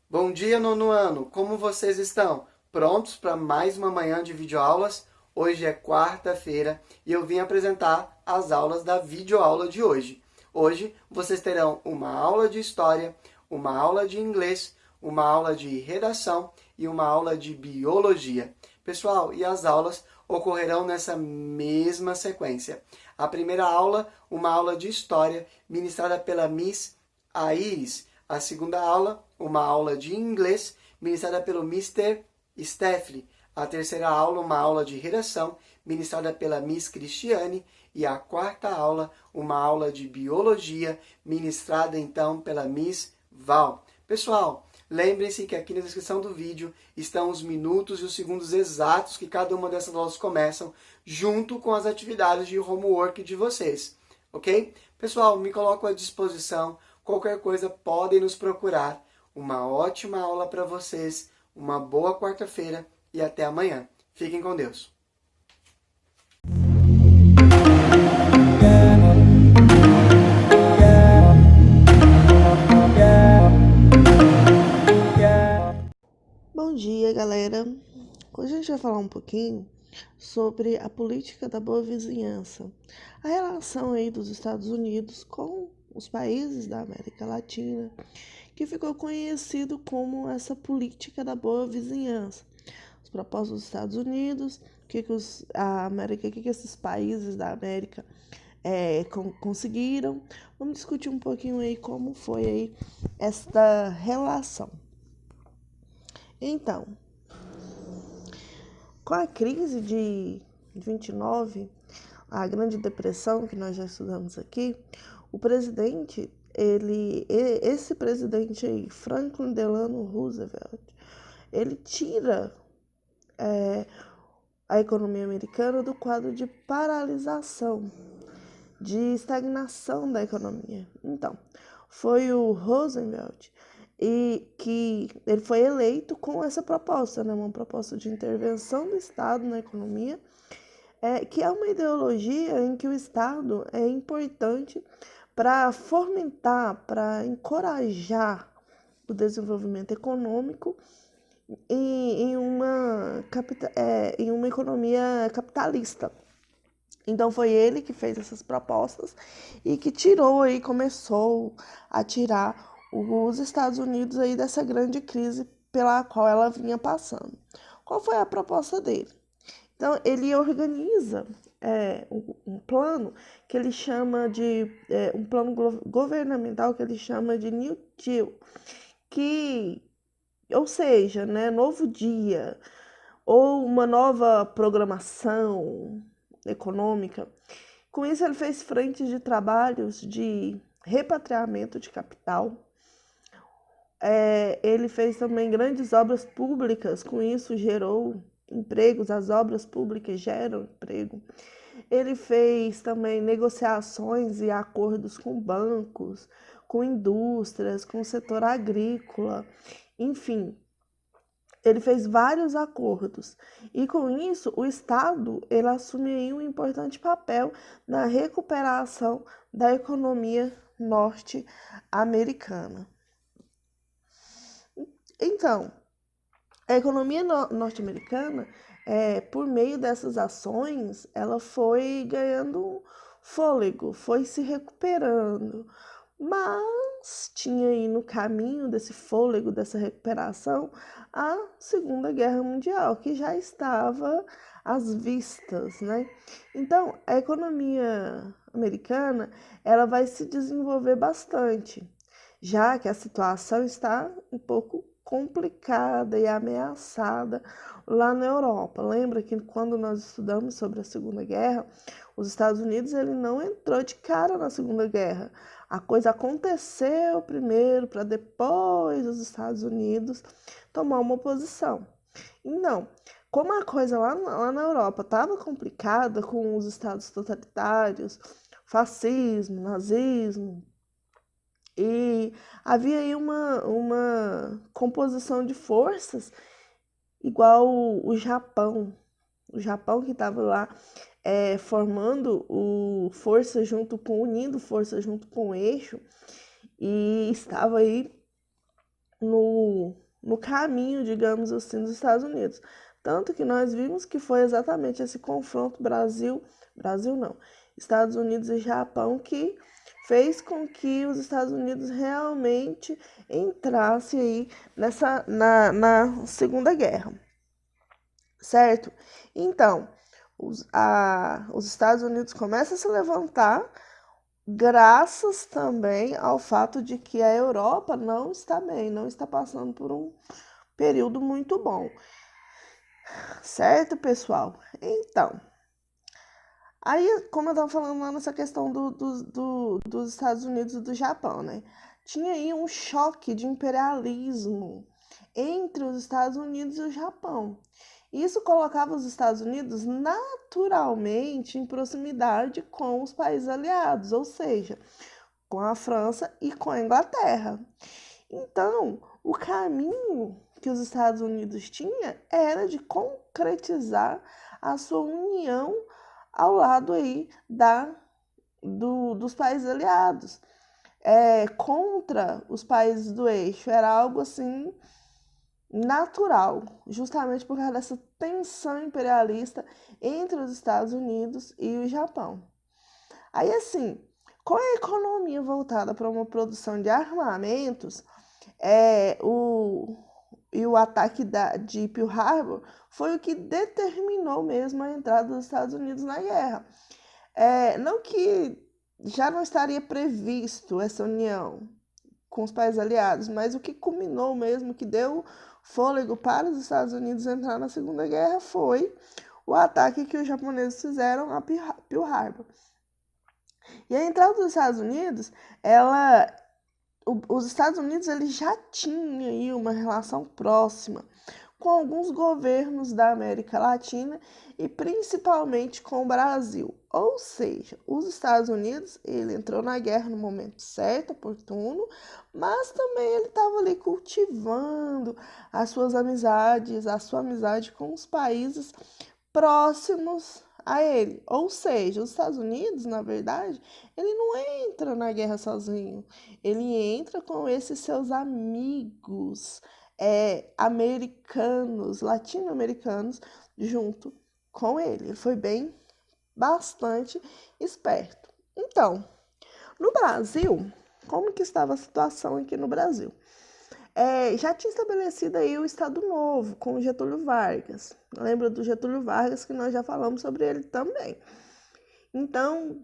Bom dia, nono ano! Como vocês estão? Prontos para mais uma manhã de videoaulas? Hoje é quarta-feira e eu vim apresentar as aulas da videoaula de hoje. Hoje vocês terão uma aula de história, uma aula de inglês, uma aula de redação e uma aula de biologia. Pessoal, e as aulas ocorrerão nessa mesma sequência. A primeira aula, uma aula de história, ministrada pela Miss Aires. A segunda aula, uma aula de inglês, ministrada pelo Mister Steffley. A terceira aula, uma aula de redação, ministrada pela Miss Cristiane. E a quarta aula, uma aula de biologia, ministrada então pela Miss Val. Pessoal, lembrem-se que aqui na descrição do vídeo estão os minutos e os segundos exatos que cada uma dessas aulas começam, junto com as atividades de homework de vocês, ok? Pessoal, me coloco à disposição. Qualquer coisa, podem nos procurar. Uma ótima aula para vocês, uma boa quarta-feira e até amanhã. Fiquem com Deus. Bom dia, galera! Hoje a gente vai falar um pouquinho sobre a política da boa vizinhança, a relação aí dos Estados Unidos com os países da América Latina, que ficou conhecido como essa política da boa vizinhança. Os propósitos dos Estados Unidos, o que esses países da América conseguiram. Vamos discutir um pouquinho aí como foi aí esta relação. Então, com a crise de 29, a Grande Depressão, que nós já estudamos aqui, o presidente, esse presidente aí, Franklin Delano Roosevelt, ele tira a economia americana do quadro de paralisação, de estagnação da economia. Então, foi o Roosevelt e que ele foi eleito com essa proposta, né, uma proposta de intervenção do Estado na economia, que é uma ideologia em que o Estado é importante para fomentar, para encorajar o desenvolvimento econômico em uma economia capitalista. Então foi ele que fez essas propostas e que começou a tirar os Estados Unidos aí dessa grande crise pela qual ela vinha passando. Qual foi a proposta dele? Então ele organiza um plano que ele chama de um plano governamental que ele chama de New Deal, ou seja, né, novo dia ou uma nova programação econômica. Com isso, ele fez frentes de trabalhos de repatriamento de capital. Ele fez também grandes obras públicas, com isso gerou empregos, as obras públicas geram emprego. Ele fez também negociações e acordos com bancos, com indústrias, com o setor agrícola, enfim. Ele fez vários acordos e com isso o Estado ele assume aí um importante papel na recuperação da economia norte-americana. Então, a economia norte-americana, por meio dessas ações, ela foi ganhando fôlego, foi se recuperando, mas tinha aí no caminho desse fôlego, dessa recuperação, a Segunda Guerra Mundial, que já estava às vistas, né? Então, a economia americana, ela vai se desenvolver bastante, já que a situação está um pouco complicada e ameaçada lá na Europa. Lembra que quando nós estudamos sobre a Segunda Guerra, os Estados Unidos ele não entrou de cara na Segunda Guerra. A coisa aconteceu primeiro para depois os Estados Unidos tomar uma posição. Então, como a coisa lá na Europa estava complicada com os estados totalitários, fascismo, nazismo, e havia aí uma composição de forças igual o Japão. O Japão que estava lá unindo força junto com o eixo, e estava aí no caminho, digamos assim, dos Estados Unidos. Tanto que nós vimos que foi exatamente esse confronto Brasil não, Estados Unidos e Japão que fez com que os Estados Unidos realmente entrasse aí na Segunda Guerra, certo? Então, os Estados Unidos começam a se levantar graças também ao fato de que a Europa não está bem, não está passando por um período muito bom, certo, pessoal? Então, aí, como eu estava falando lá nessa questão dos Estados Unidos e do Japão, né? Tinha aí um choque de imperialismo entre os Estados Unidos e o Japão. Isso colocava os Estados Unidos naturalmente em proximidade com os países aliados, ou seja, com a França e com a Inglaterra. Então, o caminho que os Estados Unidos tinha era de concretizar a sua união ao lado aí dos países aliados. Contra os países do eixo, era algo assim natural, justamente por causa dessa tensão imperialista entre os Estados Unidos e o Japão. Aí assim, com a economia voltada para uma produção de armamentos, e o ataque de Pearl Harbor foi o que determinou mesmo a entrada dos Estados Unidos na guerra. Não que já não estaria previsto essa união com os países aliados, mas o que culminou mesmo, que deu fôlego para os Estados Unidos entrar na Segunda Guerra foi o ataque que os japoneses fizeram a Pearl Harbor. E a entrada dos Estados Unidos, os Estados Unidos ele já tinha aí uma relação próxima com alguns governos da América Latina e principalmente com o Brasil. Ou seja, os Estados Unidos, ele entrou na guerra no momento certo, oportuno, mas também ele estava ali cultivando as suas amizades, a sua amizade com os países próximos a ele. Ou seja, os Estados Unidos, na verdade, ele não entra na guerra sozinho, ele entra com esses seus amigos americanos, latino-americanos, junto com ele. Ele foi bastante esperto. Então, no Brasil, como que estava a situação aqui no Brasil? Já tinha estabelecido aí o Estado Novo com o Getúlio Vargas. Lembra do Getúlio Vargas que nós já falamos sobre ele também. Então,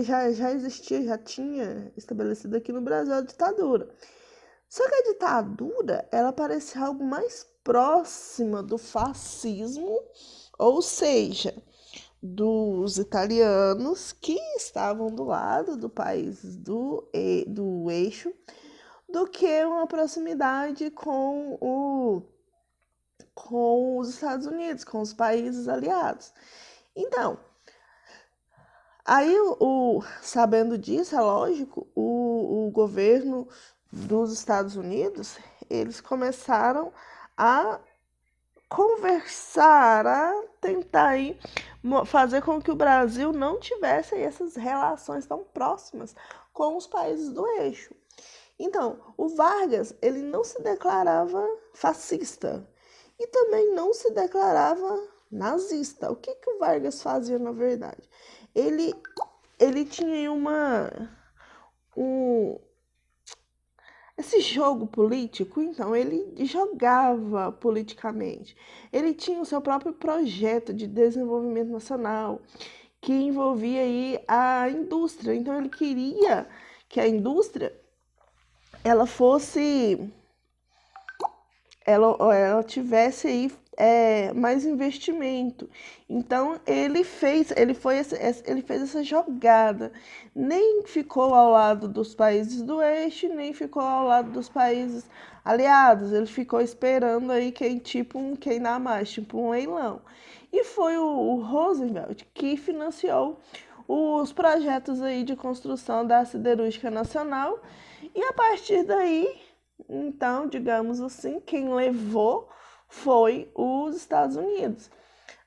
já tinha estabelecido aqui no Brasil a ditadura. Só que a ditadura, ela parecia algo mais próxima do fascismo, ou seja, dos italianos que estavam do lado do país do eixo, do que uma proximidade com os Estados Unidos, com os países aliados. Então, aí, sabendo disso, é lógico, o governo dos Estados Unidos, eles começaram a conversar, a tentar aí fazer com que o Brasil não tivesse essas relações tão próximas com os países do eixo. Então, o Vargas, ele não se declarava fascista e também não se declarava nazista. O que o Vargas fazia, na verdade? Ele tinha esse jogo político, então ele jogava politicamente. Ele tinha o seu próprio projeto de desenvolvimento nacional, que envolvia aí a indústria. Então ele queria que a indústria ela tivesse aí mais investimento. Então ele fez essa jogada, nem ficou ao lado dos países do eixo, nem ficou ao lado dos países aliados. Ele ficou esperando aí quem dá mais, tipo um leilão. E foi o Roosevelt que financiou os projetos aí de construção da siderúrgica nacional. E a partir daí, então, digamos assim, quem levou foi os Estados Unidos.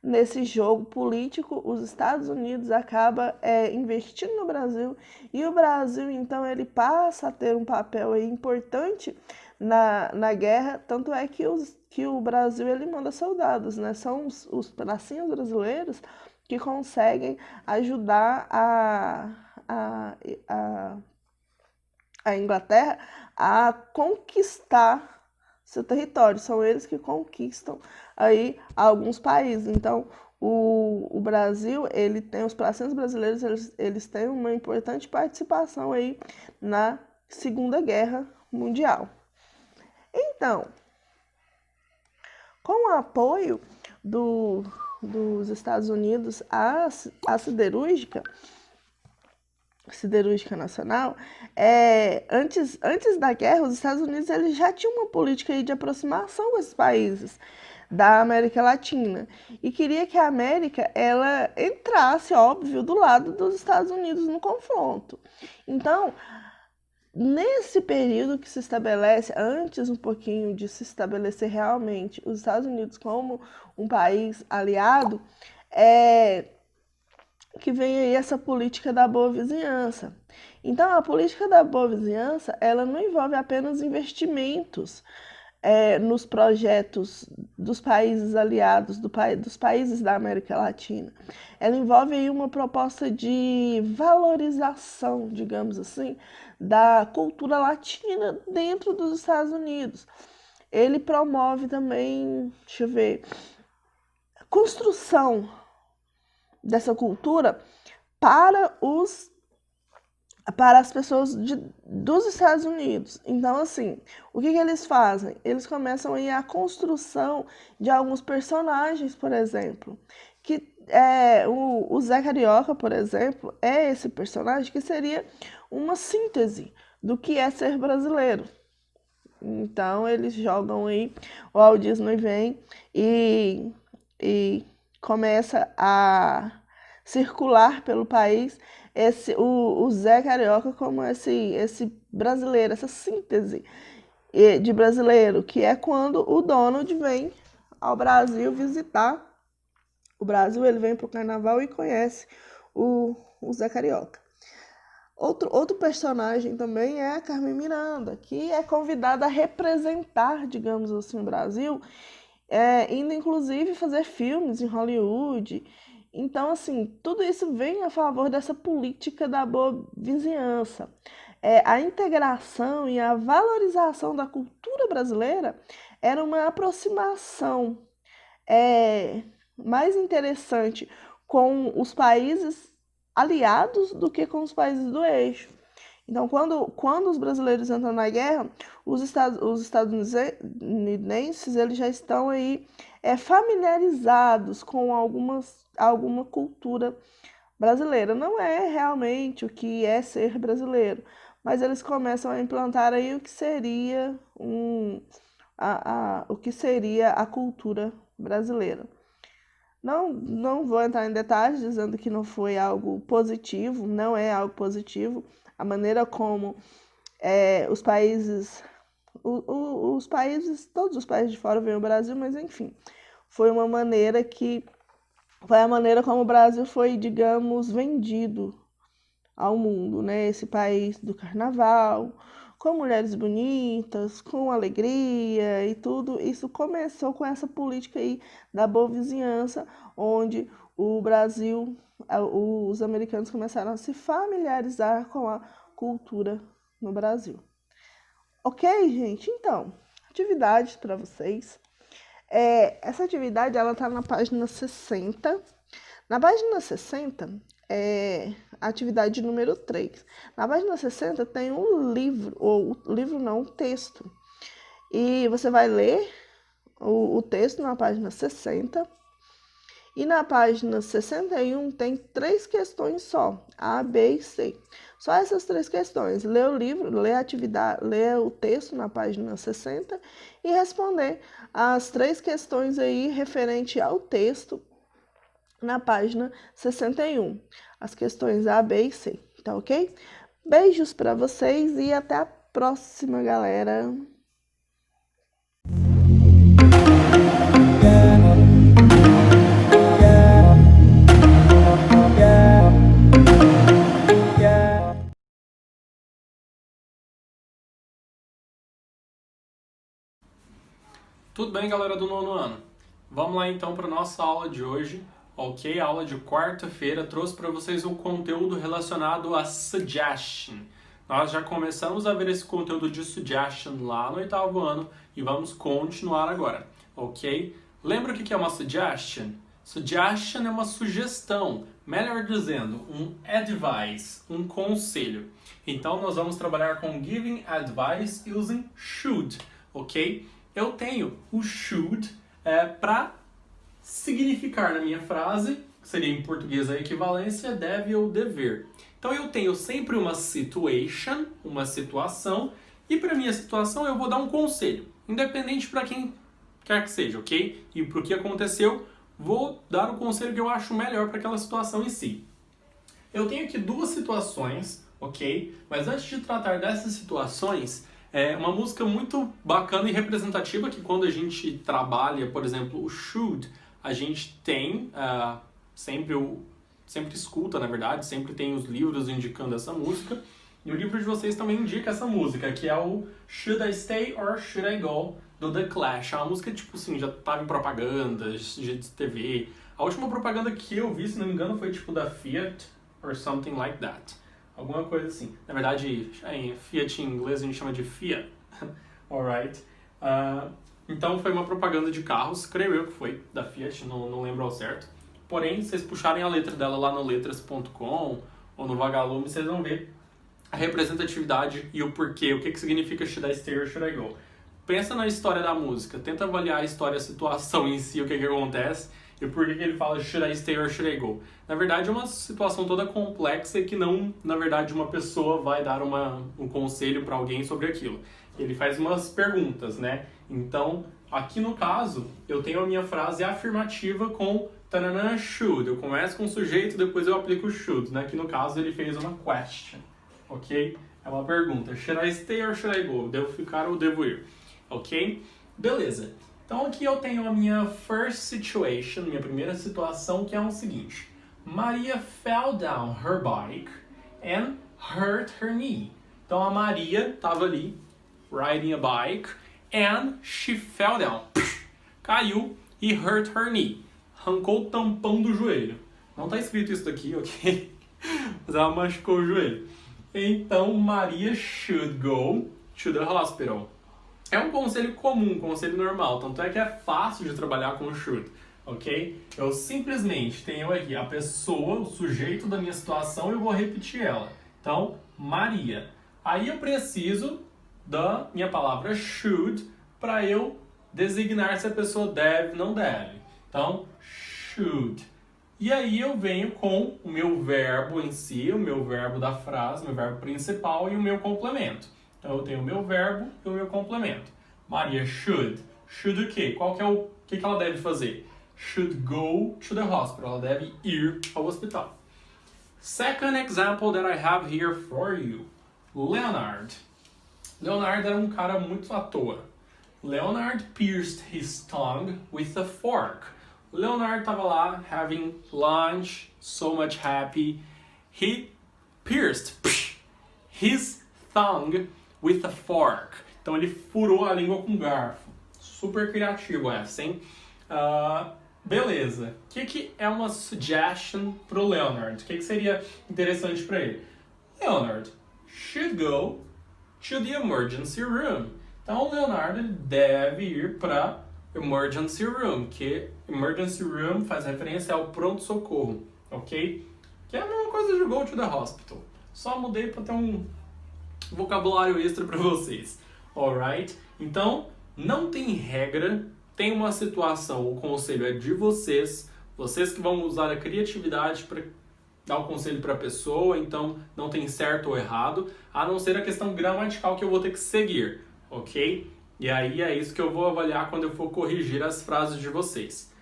Nesse jogo político, os Estados Unidos acaba investindo no Brasil e o Brasil, então, ele passa a ter um papel aí importante na guerra, tanto é que o Brasil ele manda soldados, né? São os pracinhas brasileiros que conseguem ajudar a, a Inglaterra a conquistar seu território. São eles que conquistam aí alguns países. Então, o Brasil, ele tem, os pracinhos brasileiros, eles têm uma importante participação aí na Segunda Guerra Mundial. Então, com o apoio dos Estados Unidos à siderúrgica nacional, antes da guerra, os Estados Unidos eles já tinham uma política aí de aproximação com esses países da América Latina e queria que a América ela entrasse, óbvio, do lado dos Estados Unidos no confronto. Então, nesse período que se estabelece, antes um pouquinho de se estabelecer realmente os Estados Unidos como um país aliado, que vem aí essa política da boa vizinhança. Então, a política da boa vizinhança, ela não envolve apenas investimentos nos projetos dos países aliados, dos países da América Latina. Ela envolve aí uma proposta de valorização, digamos assim, da cultura latina dentro dos Estados Unidos. Ele promove também, deixa eu ver, construção dessa cultura para as pessoas dos Estados Unidos. Então, assim, o que eles fazem? Eles começam aí a construção de alguns personagens, por exemplo, que o Zé Carioca, por exemplo, é esse personagem que seria uma síntese do que é ser brasileiro. Então, eles jogam aí, o Walt Disney vem e começa a circular pelo país o Zé Carioca como esse brasileiro, essa síntese de brasileiro, que é quando o Donald vem ao Brasil visitar o Brasil, ele vem para o carnaval e conhece o Zé Carioca. Outro personagem também é a Carmen Miranda, que é convidada a representar, digamos assim, o Brasil, indo inclusive fazer filmes em Hollywood. Então, assim, tudo isso vem a favor dessa política da boa vizinhança. A integração e a valorização da cultura brasileira era uma aproximação mais interessante com os países aliados do que com os países do eixo. Então, quando os brasileiros entram na guerra, os estadunidenses eles já estão aí familiarizados com alguma cultura brasileira. Não é realmente o que é ser brasileiro, mas eles começam a implantar aí o que seria o que seria a cultura brasileira. Não vou entrar em detalhes dizendo que não foi algo positivo, não é algo positivo. A maneira como os países, todos os países de fora veem o Brasil, mas enfim, foi a maneira como o Brasil foi, digamos, vendido ao mundo, né? Esse país do carnaval, com mulheres bonitas, com alegria e tudo. Isso começou com essa política aí da boa vizinhança, onde o Brasil, os americanos começaram a se familiarizar com a cultura no Brasil. Ok, gente? Então, atividades para vocês. Essa atividade ela está na página 60. Na página 60 a atividade número 3. Na página 60 tem um livro, ou livro não, um texto. E você vai ler o texto na página 60. E na página 61 tem 3 questões só, A, B e C. Só essas 3 questões. Lê o livro, lê a atividade, lê o texto na página 60 e responder as 3 questões aí referente ao texto na página 61. As questões A, B e C, tá ok? Beijos para vocês e até a próxima, galera! Tudo bem, galera do nono ano? Vamos lá então para nossa aula de hoje, ok? A aula de quarta-feira trouxe para vocês um conteúdo relacionado a suggestion. Nós já começamos a ver esse conteúdo de suggestion lá no oitavo ano e vamos continuar agora, ok? Lembra o que é uma suggestion? Suggestion é uma sugestão, melhor dizendo, um advice, um conselho. Então nós vamos trabalhar com giving advice using should, ok? Eu tenho o should para significar na minha frase, que seria em português a equivalência, deve ou dever. Então eu tenho sempre uma situation, uma situação, e para minha situação eu vou dar um conselho, independente para quem quer que seja, ok? E para o que aconteceu, vou dar o conselho que eu acho melhor para aquela situação em si. Eu tenho aqui duas situações, ok? Mas antes de tratar dessas situações, é uma música muito bacana e representativa que quando a gente trabalha, por exemplo, o should, a gente tem sempre escuta, na verdade, sempre tem os livros indicando essa música. E o livro de vocês também indica essa música, que é o Should I Stay or Should I Go, do The Clash. É uma música, tipo assim, já tava em propagandas de TV. A última propaganda que eu vi, se não me engano, foi tipo da Fiat or something like that. Alguma coisa assim. Na verdade, em Fiat em inglês a gente chama de Fiat. Alright. Então foi uma propaganda de carros, creio eu que foi, da Fiat, não lembro ao certo. Porém, se vocês puxarem a letra dela lá no letras.com ou no Vagalume, vocês vão ver a representatividade e o porquê, o que significa Should I Stay or Should I Go. Pensa na história da música, tenta avaliar a história, a situação em si, o que acontece e por que ele fala Should I Stay or Should I Go. Na verdade é uma situação toda complexa e que não, na verdade, uma pessoa vai dar um conselho para alguém sobre aquilo. Ele faz umas perguntas, né? Então, aqui no caso, eu tenho a minha frase afirmativa com tanana, should. Eu começo com o sujeito, depois eu aplico o should, né? Aqui no caso ele fez uma question, ok? É uma pergunta. Should I stay or should I go? Devo ficar ou devo ir? Ok? Beleza. Então aqui eu tenho a minha first situation, minha primeira situação, que é o seguinte. Maria fell down her bike and hurt her knee. Então a Maria estava ali, riding a bike, and she fell down. Caiu e hurt her knee. Arrancou o tampão do joelho. Não está escrito isso daqui, ok? Mas ela machucou o joelho. Então Maria should go to the hospital. É um conselho comum, um conselho normal, tanto é que é fácil de trabalhar com o should, ok? Eu simplesmente tenho aqui a pessoa, o sujeito da minha situação e eu vou repetir ela. Então, Maria. Aí eu preciso da minha palavra should para eu designar se a pessoa deve ou não deve. Então, should. E aí eu venho com o meu verbo em si, o meu verbo da frase, o meu verbo principal e o meu complemento. Então eu tenho o meu verbo e o meu complemento. Maria should. Should o quê? O que ela deve fazer? Should go to the hospital. Ela deve ir ao hospital. Second example that I have here for you. Leonard. Leonard era um cara muito à toa. Leonard pierced his tongue with a fork. Leonard estava lá having lunch, so much happy. He pierced his tongue with a fork. Então ele furou a língua com garfo. Super criativo essa, hein? Beleza. O que é uma suggestion para o Leonard? O que seria interessante para ele? Leonard should go to the emergency room. Então o Leonardo deve ir para emergency room, que emergency room faz referência ao pronto-socorro, ok? Que é a mesma coisa de go to the hospital. Só mudei para ter um vocabulário extra para vocês, alright? Então, não tem regra, tem uma situação, o conselho é de vocês que vão usar a criatividade para dar o conselho para a pessoa, então não tem certo ou errado, a não ser a questão gramatical que eu vou ter que seguir, ok? E aí é isso que eu vou avaliar quando eu for corrigir as frases de vocês.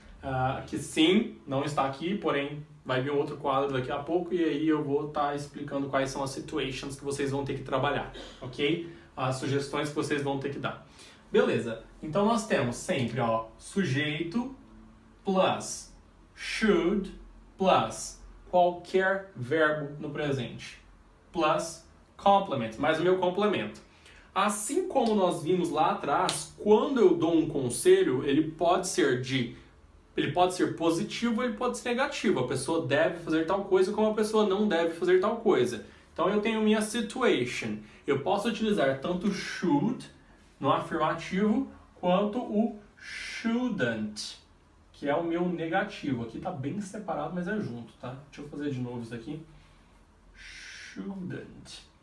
Que sim, não está aqui, porém vai vir um outro quadro daqui a pouco e aí eu vou estar explicando quais são as situations que vocês vão ter que trabalhar, ok? As sugestões que vocês vão ter que dar. Beleza, então nós temos sempre, sujeito plus should plus qualquer verbo no presente plus complement, mais o meu complemento. Assim como nós vimos lá atrás, quando eu dou um conselho, ele pode ser positivo, ele pode ser negativo. A pessoa deve fazer tal coisa, como a pessoa não deve fazer tal coisa. Então eu tenho minha situation. Eu posso utilizar tanto should no afirmativo quanto o shouldn't, que é o meu negativo. Aqui tá bem separado, mas é junto, tá? Deixa eu fazer de novo isso aqui. Shouldn't.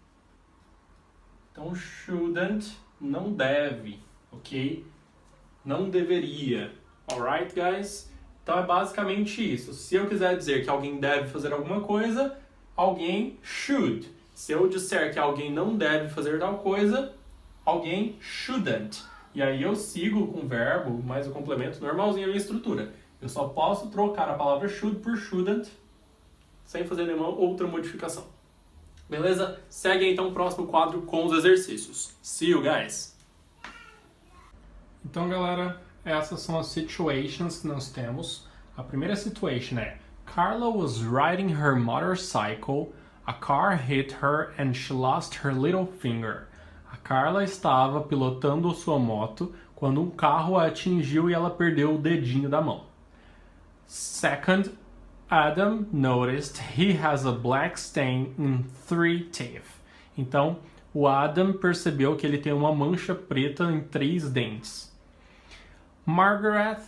Então, shouldn't, não deve, ok? Não deveria. Alright, guys? Então é basicamente isso. Se eu quiser dizer que alguém deve fazer alguma coisa, alguém should. Se eu disser que alguém não deve fazer tal coisa, alguém shouldn't. E aí eu sigo com o verbo, mais o complemento, normalzinho a minha estrutura. Eu só posso trocar a palavra should por shouldn't, sem fazer nenhuma outra modificação. Beleza? Segue então o próximo quadro com os exercícios. See you, guys! Então, galera, essas são as situations que nós temos. A primeira situation é: Carla was riding her motorcycle, a car hit her and she lost her little finger. A Carla estava pilotando sua moto quando um carro a atingiu e ela perdeu o dedinho da mão. Second, Adam noticed he has a black stain in 3 teeth. Então, o Adam percebeu que ele tem uma mancha preta em 3 dentes. Margaret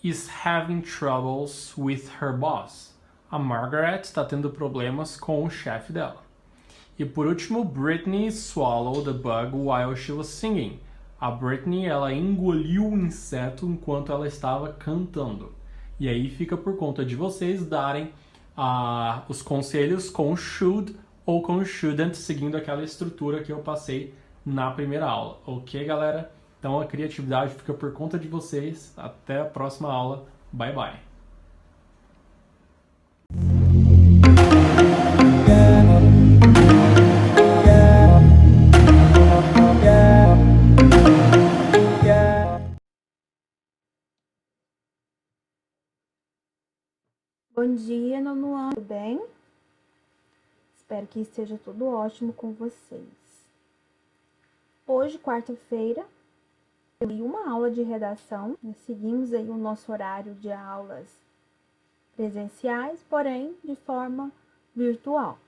is having troubles with her boss. A Margaret está tendo problemas com o chefe dela. E por último, Britney swallowed a bug while she was singing. A Britney, ela engoliu o inseto enquanto ela estava cantando. E aí fica por conta de vocês darem os conselhos com should ou com shouldn't, seguindo aquela estrutura que eu passei na primeira aula. Ok, galera? Então a criatividade fica por conta de vocês. Até a próxima aula. Bye, bye. Bom dia, nono ano, tudo bem? Espero que esteja tudo ótimo com vocês. Hoje, quarta-feira, eu li uma aula de redação, seguimos aí o nosso horário de aulas presenciais, porém de forma virtual.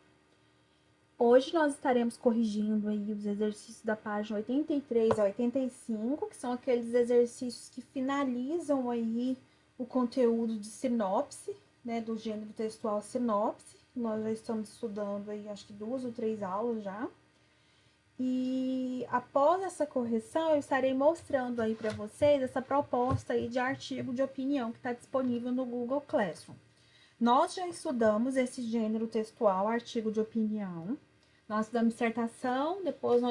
Hoje nós estaremos corrigindo aí os exercícios da página 83 a 85, que são aqueles exercícios que finalizam aí o conteúdo de sinopse, né, do gênero textual sinopse. Nós já estamos estudando aí, acho que 2 ou 3 aulas já. E após essa correção, eu estarei mostrando aí para vocês essa proposta aí de artigo de opinião que está disponível no Google Classroom. Nós já estudamos esse gênero textual, artigo de opinião. Nós estudamos dissertação, depois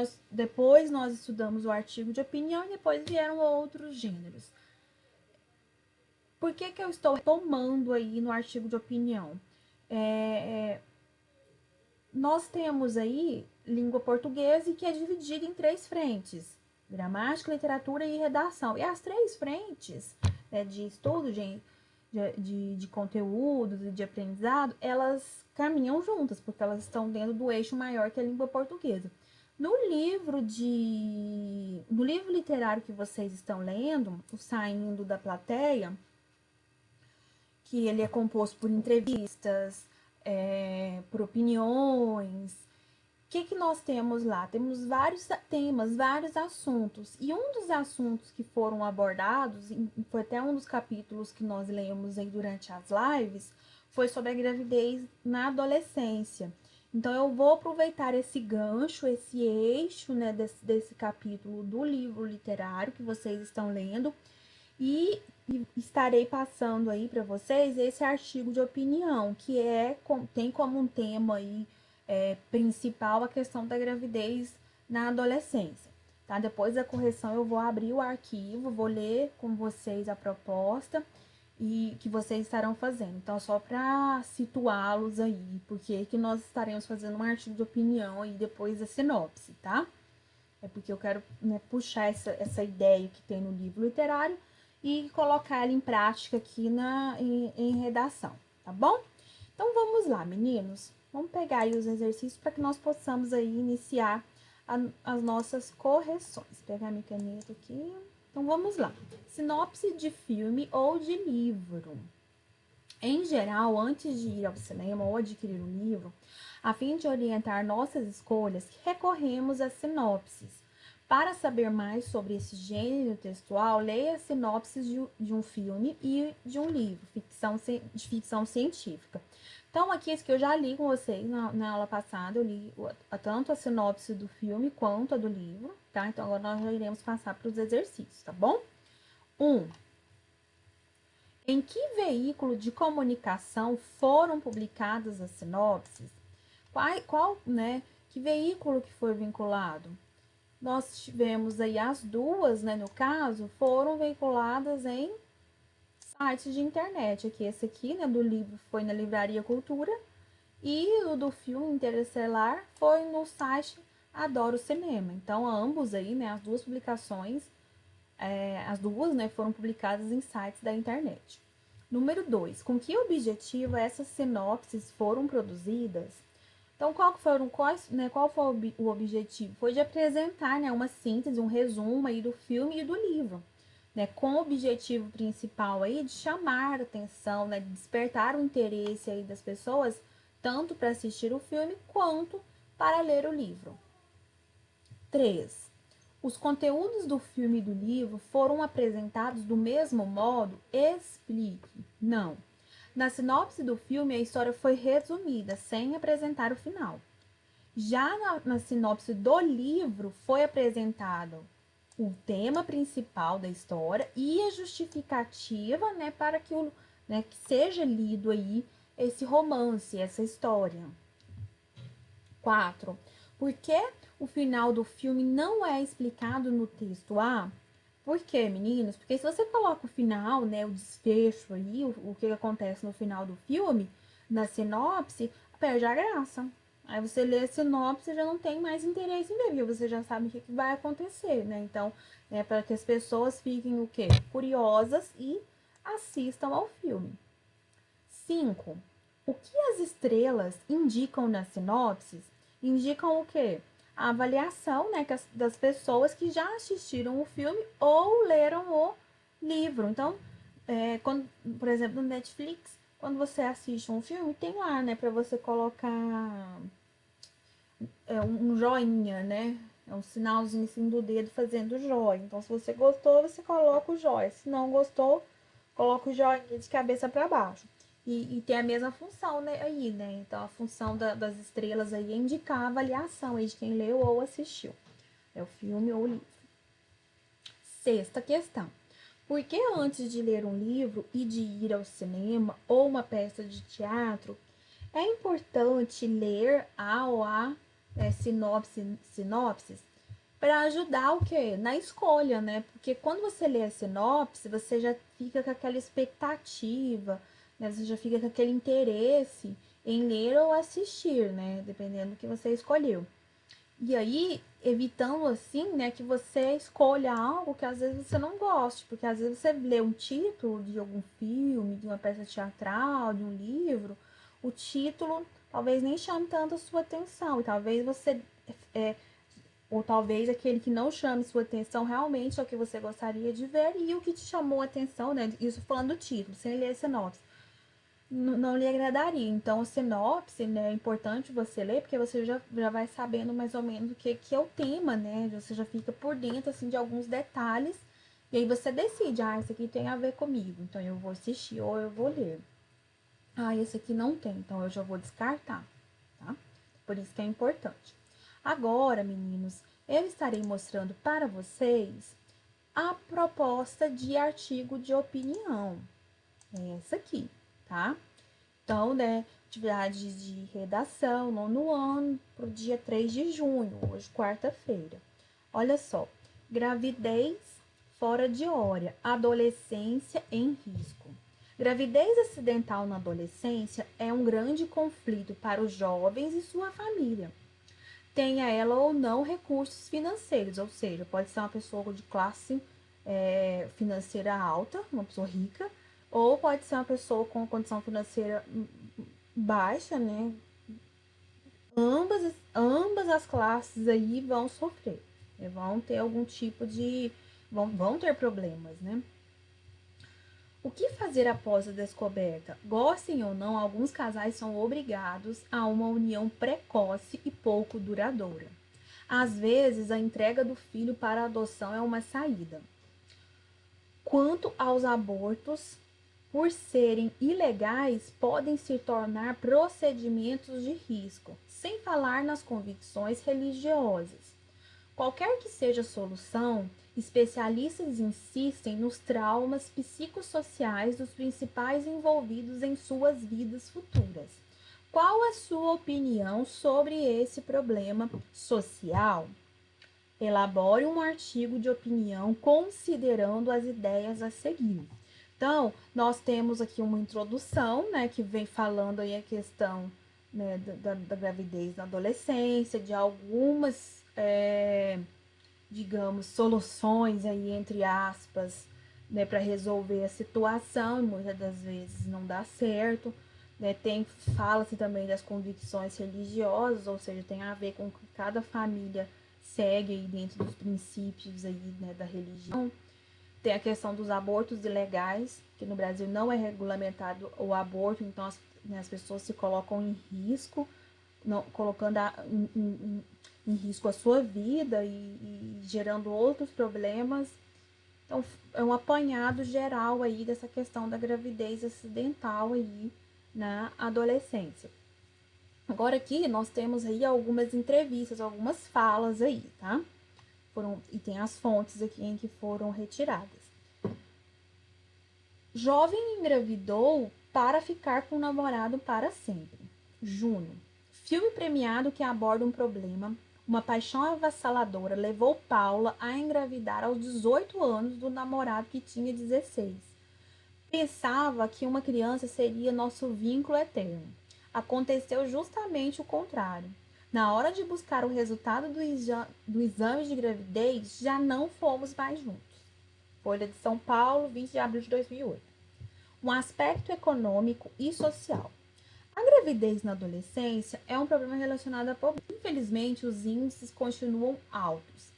nós estudamos o artigo de opinião e depois vieram outros gêneros. Por que eu estou tomando aí no artigo de opinião? Nós temos aí língua portuguesa que é dividida em 3 frentes: gramática, literatura e redação. E as 3 frentes, né, de estudo, de conteúdos e de aprendizado, elas caminham juntas, porque elas estão dentro do eixo maior que é a língua portuguesa. No livro literário que vocês estão lendo, o Saindo da Plateia, que ele é composto por entrevistas, por opiniões. O que nós temos lá? Temos vários temas, vários assuntos. E um dos assuntos que foram abordados, foi até um dos capítulos que nós lemos aí durante as lives, foi sobre a gravidez na adolescência. Então, eu vou aproveitar esse gancho, esse eixo, né, desse capítulo do livro literário que vocês estão lendo, e estarei passando aí para vocês esse artigo de opinião, que tem como um tema aí principal a questão da gravidez na adolescência, tá? Depois da correção eu vou abrir o arquivo, vou ler com vocês a proposta e que vocês estarão fazendo. Então, só para situá-los aí, porque que nós estaremos fazendo um artigo de opinião aí depois da sinopse, tá? É porque eu quero, né, puxar essa ideia que tem no livro literário e colocar ela em prática aqui em redação, tá bom? Então, vamos lá, meninos. Vamos pegar aí os exercícios para que nós possamos aí iniciar as nossas correções. Vou pegar minha caneta aqui. Então vamos lá. Sinopse de filme ou de livro. Em geral, antes de ir ao cinema ou adquirir um livro, a fim de orientar nossas escolhas, recorremos às sinopses. Para saber mais sobre esse gênero textual, leia as sinopses de um filme e de um livro, de ficção científica. Então, aqui, esse que eu já li com vocês na aula passada, eu li tanto a sinopse do filme quanto a do livro, tá? Então, agora nós já iremos passar para os exercícios, tá bom? 1. Em que veículo de comunicação foram publicadas as sinopses? Que veículo que foi vinculado? Nós tivemos aí as duas, né, no caso, foram veiculadas em sites de internet. Aqui, esse aqui, né, do livro foi na Livraria Cultura e o do filme Interestelar foi no site Adoro Cinema. Então, ambos aí, né, as duas publicações, né, foram publicadas em sites da internet. Número 2. Com que objetivo essas sinopses foram produzidas? Então, qual foi o objetivo? Foi de apresentar, né, uma síntese, um resumo aí do filme e do livro, né, com o objetivo principal aí de chamar a atenção, né, de despertar o interesse aí das pessoas, tanto para assistir o filme quanto para ler o livro. 3. Os conteúdos do filme e do livro foram apresentados do mesmo modo? Explique. Não. Na sinopse do filme, a história foi resumida, sem apresentar o final. Já na sinopse do livro, foi apresentado o tema principal da história e a justificativa, né, para que, que seja lido aí esse romance, essa história. 4. Por que o final do filme não é explicado no texto A? Por quê, meninos? Porque se você coloca o final, né, o desfecho aí, o que acontece no final do filme, na sinopse, perde a graça. Aí você lê a sinopse e já não tem mais interesse em ver, porque você já sabe o que vai acontecer, né? Então, é para que as pessoas fiquem o quê? Curiosas e assistam ao filme. 5. O que as estrelas indicam nas sinopses? Indicam o quê? A avaliação, né, das pessoas que já assistiram o filme ou leram o livro. Então, quando, por exemplo, no Netflix, quando você assiste um filme, tem lá, né, para você colocar um joinha, né? É um sinalzinho assim do dedo fazendo joia. Então, se você gostou, você coloca o joia. Se não gostou, coloca o joinha de cabeça para baixo. E tem a mesma função, né, aí, né? Então, a função das estrelas aí é indicar a avaliação aí de quem leu ou assistiu. É o filme ou o livro. 6ª questão. Por que antes de ler um livro e de ir ao cinema ou uma peça de teatro, é importante ler a ou a sinopses para ajudar o quê? Na escolha, né? Porque quando você lê a sinopse, você já fica com aquela expectativa, né? Você já fica com aquele interesse em ler ou assistir, né? Dependendo do que você escolheu. E aí, evitando assim, né, que você escolha algo que às vezes você não goste, porque às vezes você lê um título de algum filme, de uma peça teatral, de um livro, o título talvez nem chame tanto a sua atenção, e talvez você ou talvez aquele que não chame sua atenção realmente é o que você gostaria de ver e o que te chamou a atenção, né? Isso falando do título, sem ler a sinopse, não lhe agradaria. Então, a sinopse, né, é importante você ler, porque você já vai sabendo mais ou menos o que é o tema, né? Você já fica por dentro, assim, de alguns detalhes, e aí você decide, isso aqui tem a ver comigo, então eu vou assistir ou eu vou ler. Esse aqui não tem, então eu já vou descartar, tá? Por isso que é importante. Agora, meninos, eu estarei mostrando para vocês a proposta de artigo de opinião. É essa aqui, tá? Então, né, atividade de redação, 9º ano, para o dia 3 de junho, hoje, quarta-feira. Olha só, gravidez fora de hora, adolescência em risco. Gravidez acidental na adolescência é um grande conflito para os jovens e sua família. Tenha ela ou não recursos financeiros, ou seja, pode ser uma pessoa de classe financeira alta, uma pessoa rica, ou pode ser uma pessoa com condição financeira baixa, né? ambas as classes aí vão sofrer, né? Vão ter algum tipo de... vão ter problemas, né? O que fazer após a descoberta? Gostem ou não, alguns casais são obrigados a uma união precoce e pouco duradoura. Às vezes, a entrega do filho para a adoção é uma saída. Quanto aos abortos, por serem ilegais, podem se tornar procedimentos de risco, sem falar nas convicções religiosas. Qualquer que seja a solução, especialistas insistem nos traumas psicossociais dos principais envolvidos em suas vidas futuras. Qual a sua opinião sobre esse problema social? Elabore um artigo de opinião considerando as ideias a seguir. Então, nós temos aqui uma introdução, né, que vem falando aí a questão, né, da gravidez na adolescência, de algumas, digamos, soluções aí, entre aspas, né, para resolver a situação, e muitas das vezes não dá certo, né, fala-se também das convicções religiosas, ou seja, tem a ver com o que cada família segue aí dentro dos princípios aí, né, da religião. Tem a questão dos abortos ilegais, que no Brasil não é regulamentado o aborto, então as pessoas se colocam em risco, colocando em risco a sua vida e gerando outros problemas. Então, é um apanhado geral aí dessa questão da gravidez acidental aí na adolescência. Agora aqui nós temos aí algumas entrevistas, algumas falas aí, tá? E tem as fontes aqui em que foram retiradas. Jovem engravidou para ficar com o namorado para sempre. Juno. Filme premiado que aborda um problema. Uma paixão avassaladora levou Paula a engravidar aos 18 anos do namorado que tinha 16. Pensava que uma criança seria nosso vínculo eterno. Aconteceu justamente o contrário. Na hora de buscar o resultado do exame de gravidez, já não fomos mais juntos. Folha de São Paulo, 20 de abril de 2008. Um aspecto econômico e social. A gravidez na adolescência é um problema relacionado à pobreza. Infelizmente, os índices continuam altos.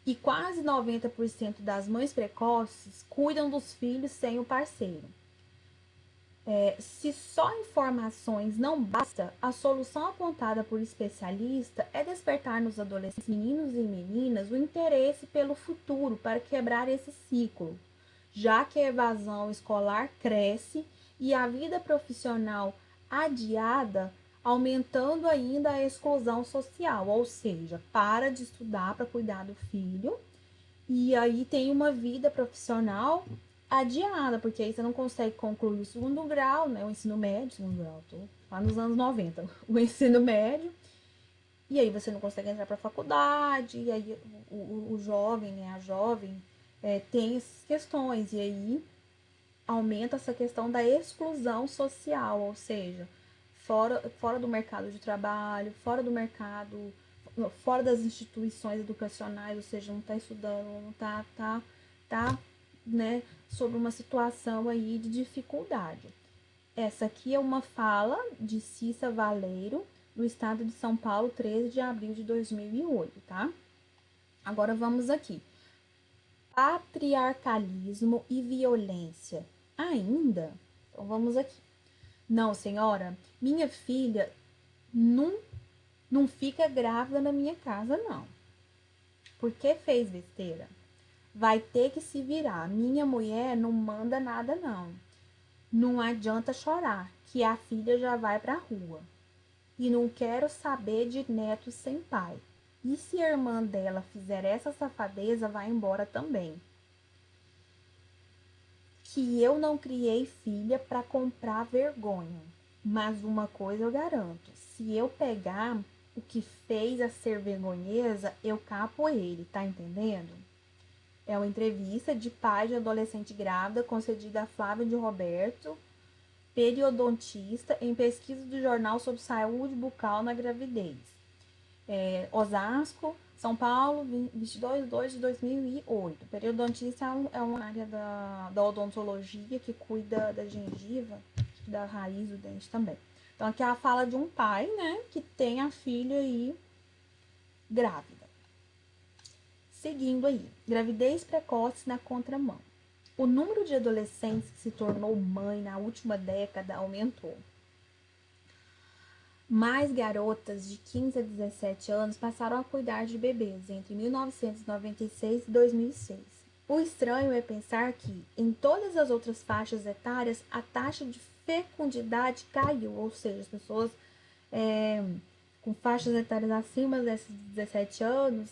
E quase 90% das mães precoces cuidam dos filhos sem o parceiro. Se só informações não basta, a solução apontada por especialista é despertar nos adolescentes, meninos e meninas, o interesse pelo futuro para quebrar esse ciclo, já que a evasão escolar cresce e a vida profissional adiada, aumentando ainda a exclusão social, ou seja, para de estudar para cuidar do filho e aí tem uma vida profissional adiada, porque aí você não consegue concluir o segundo grau, né? O ensino médio, segundo grau, tô lá nos anos 90, o ensino médio, e aí você não consegue entrar para a faculdade, e aí o jovem, né? A jovem tem essas questões, e aí aumenta essa questão da exclusão social, ou seja, fora do mercado de trabalho, fora das instituições educacionais, ou seja, não está estudando, não tá, né, sobre uma situação aí de dificuldade. Essa aqui é uma fala de Cissa Valeiro, do estado de São Paulo, 13 de abril de 2008, tá? Agora vamos aqui. Patriarcalismo e violência. Ainda? Então vamos aqui. Não, senhora, minha filha não fica grávida na minha casa, não. Porque fez besteira? Vai ter que se virar. Minha mulher não manda nada, não. Não adianta chorar, que a filha já vai pra rua. E não quero saber de netos sem pai. E se a irmã dela fizer essa safadeza, vai embora também. Que eu não criei filha para comprar vergonha. Mas uma coisa eu garanto, se eu pegar o que fez a ser vergonhesa, eu capo ele, tá entendendo? É uma entrevista de pai de adolescente grávida concedida a Flávia de Roberto, periodontista, em pesquisa do jornal sobre saúde bucal na gravidez. Osasco, São Paulo, 22 de 2008. Periodontista é uma área da odontologia que cuida da gengiva, da raiz do dente também. Então, aqui é a fala de um pai, né, que tem a filha aí grávida. Seguindo aí, gravidez precoce na contramão. O número de adolescentes que se tornou mãe na última década aumentou. Mais garotas de 15 a 17 anos passaram a cuidar de bebês entre 1996 e 2006. O estranho é pensar que, em todas as outras faixas etárias, a taxa de fecundidade caiu, ou seja, as pessoas com faixas etárias acima desses 17 anos,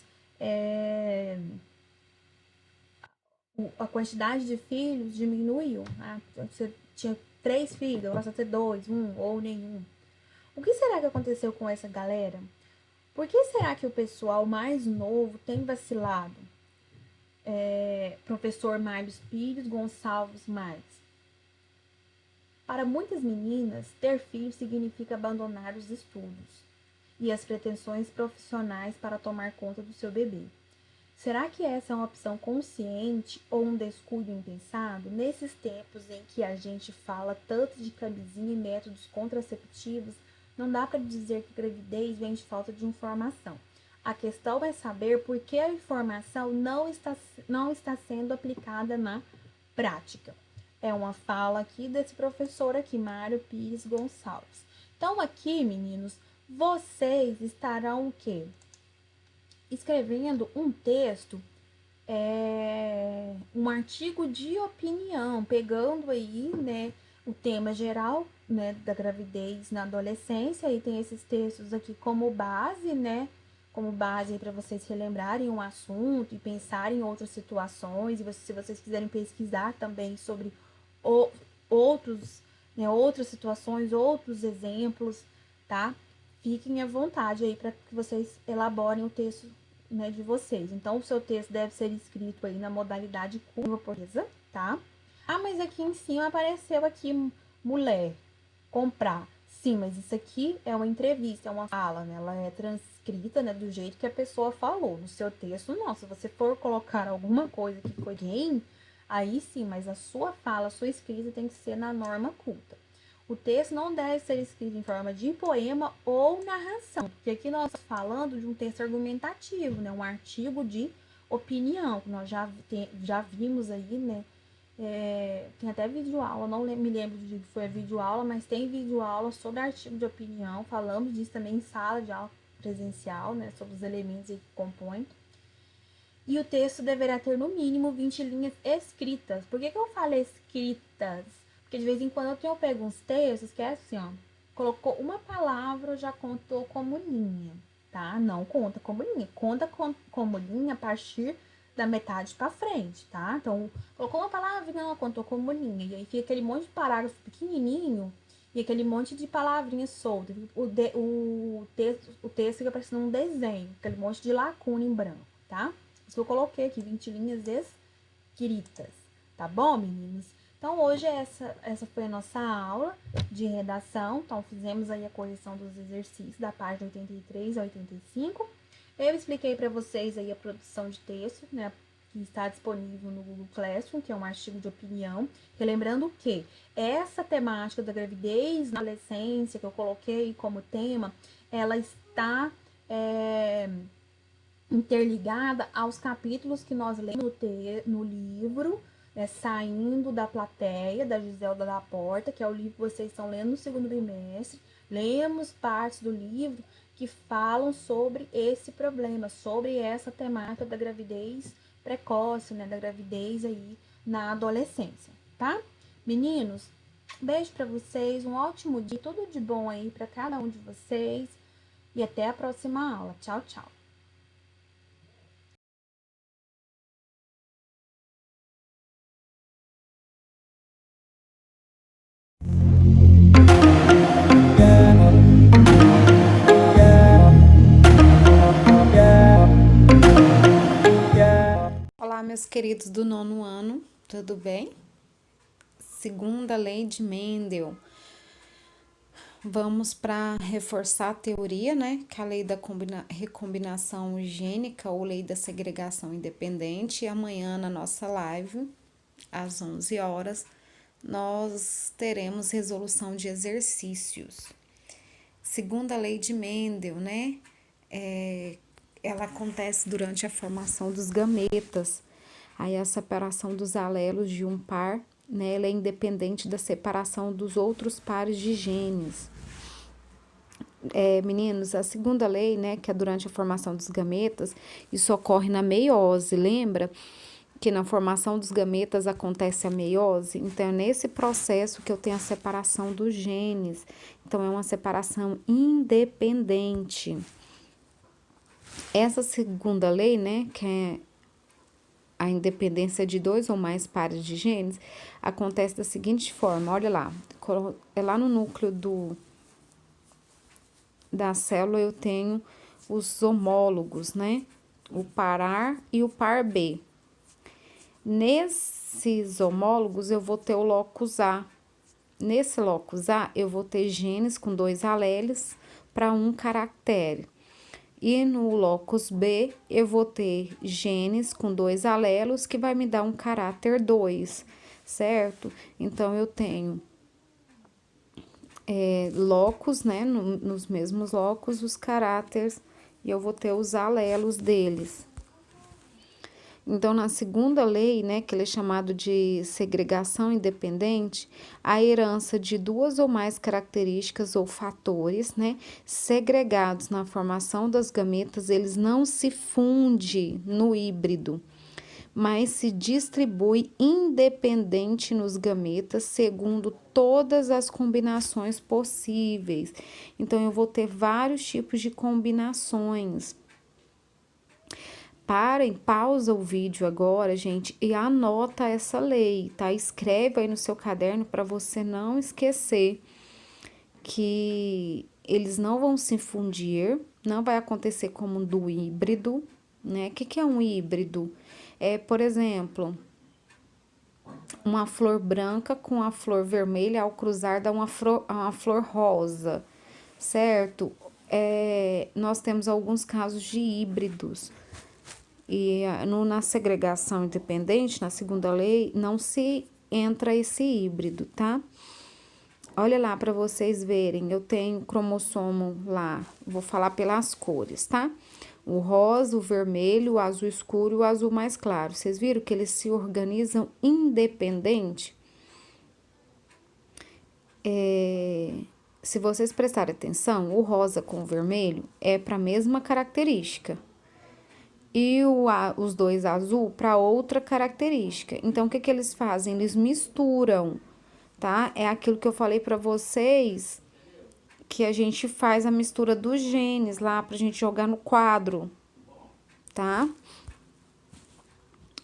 a quantidade de filhos diminuiu. Você tinha 3 filhos, agora só ter 2, 1 ou nenhum. O que será que aconteceu com essa galera? Por que será que o pessoal mais novo tem vacilado? Professor Marlos Pires Gonçalves mais. Para muitas meninas, ter filhos significa abandonar os estudos e as pretensões profissionais para tomar conta do seu bebê. Será que essa é uma opção consciente ou um descuido impensado? Nesses tempos em que a gente fala tanto de camisinha e métodos contraceptivos, não dá para dizer que gravidez vem de falta de informação. A questão é saber por que a informação não está sendo aplicada na prática. É uma fala aqui desse professor aqui, Mário Pires Gonçalves. Então aqui, meninos, vocês estarão o quê? Escrevendo um texto, um artigo de opinião, pegando aí, né, o tema geral, né, da gravidez na adolescência, e tem esses textos aqui como base, né, como base para vocês relembrarem um assunto e pensarem em outras situações, e se vocês quiserem pesquisar também sobre outras situações, outros exemplos, tá? Fiquem à vontade aí para que vocês elaborem o texto, né, de vocês. Então, o seu texto deve ser escrito aí na modalidade curva portuguesa, tá? Ah, mas aqui em cima apareceu aqui mulher, comprar. Sim, mas isso aqui é uma entrevista, é uma fala, né? Ela é transcrita, né, do jeito que a pessoa falou. No seu texto, não. Se você for colocar alguma coisa que foi quem, aí sim, mas a sua fala, a sua escrita tem que ser na norma culta. O texto não deve ser escrito em forma de poema ou narração, porque aqui nós estamos falando de um texto argumentativo, né? Um artigo de opinião, que nós já vimos aí, né? Tem até videoaula, não me lembro de que foi a videoaula, mas tem videoaula sobre artigo de opinião, falamos disso também em sala de aula presencial, né? Sobre os elementos que compõem. E o texto deverá ter no mínimo 20 linhas escritas. Por que eu falo escritas? Porque de vez em quando eu pego uns textos que é assim, ó. Colocou uma palavra, já contou como linha, tá? Não conta como linha. Conta como linha a partir da metade pra frente, tá? Então, colocou uma palavra e não contou como linha. E aí fica aquele monte de parágrafo pequenininho e aquele monte de palavrinhas soltas. O texto fica parecendo um desenho, aquele monte de lacuna em branco, tá? Isso que eu coloquei aqui, 20 linhas escritas, tá bom, meninos? Então, hoje essa foi a nossa aula de redação. Então, fizemos aí a correção dos exercícios da página 83 a 85. Eu expliquei para vocês aí a produção de texto, né, que está disponível no Google Classroom, que é um artigo de opinião. Relembrando que essa temática da gravidez na adolescência, que eu coloquei como tema, ela está interligada aos capítulos que nós lemos no livro, né, Saindo da Plateia, da Giselda da Porta, que é o livro que vocês estão lendo no segundo bimestre. Lemos partes do livro que falam sobre esse problema, sobre essa temática da gravidez precoce, né, da gravidez aí na adolescência, tá? Meninos, beijo pra vocês, um ótimo dia, tudo de bom aí pra cada um de vocês e até a próxima aula. Tchau, tchau. Olá, meus queridos do 9º ano, tudo bem? Segunda lei de Mendel. Vamos para reforçar a teoria, né? Que é a lei da recombinação gênica ou lei da segregação independente. E amanhã, na nossa live, às 11 horas, nós teremos resolução de exercícios. segunda lei de Mendel, né? Ela acontece durante a formação dos gametas. Aí a separação dos alelos de um par, né? Ela é independente da separação dos outros pares de genes. Meninos, a segunda lei, né, que é durante a formação dos gametas, isso ocorre na meiose, lembra? Que na formação dos gametas acontece a meiose, então é nesse processo que eu tenho a separação dos genes, então é uma separação independente. Essa segunda lei, né, que é a independência de 2 ou mais pares de genes, acontece da seguinte forma, olha lá, é lá no núcleo da célula eu tenho os homólogos, né, o par A e o par B. Nesses homólogos, eu vou ter o locus A. Nesse locus A, eu vou ter genes com 2 alelos para um caractere. E no locus B, eu vou ter genes com 2 alelos que vai me dar um caráter 2, certo? Então, eu tenho locus, né? Nos mesmos locus, os caráteres, e eu vou ter os alelos deles. Então, na segunda lei, né, que ele é chamado de segregação independente, a herança de 2 ou mais características ou fatores, né, segregados na formação das gametas, eles não se fundem no híbrido, mas se distribui independente nos gametas segundo todas as combinações possíveis. Então, eu vou ter vários tipos de combinações. Parem, pausa o vídeo agora, gente, e anota essa lei, tá? Escreve aí no seu caderno para você não esquecer que eles não vão se fundir, não vai acontecer como do híbrido, né? O que é um híbrido? Por exemplo, uma flor branca com a flor vermelha ao cruzar dá uma flor rosa, certo? Nós temos alguns casos de híbridos. E na segregação independente, na segunda lei, não se entra esse híbrido, tá? Olha lá para vocês verem, eu tenho cromossomo lá, vou falar pelas cores, tá? O rosa, o vermelho, o azul escuro e o azul mais claro. Vocês viram que eles se organizam independente? Se vocês prestarem atenção, o rosa com o vermelho é para a mesma característica. E os 2 azul para outra característica. Então, o que eles fazem? Eles misturam, tá? É aquilo que eu falei para vocês, que a gente faz a mistura dos genes lá pra gente jogar no quadro, tá?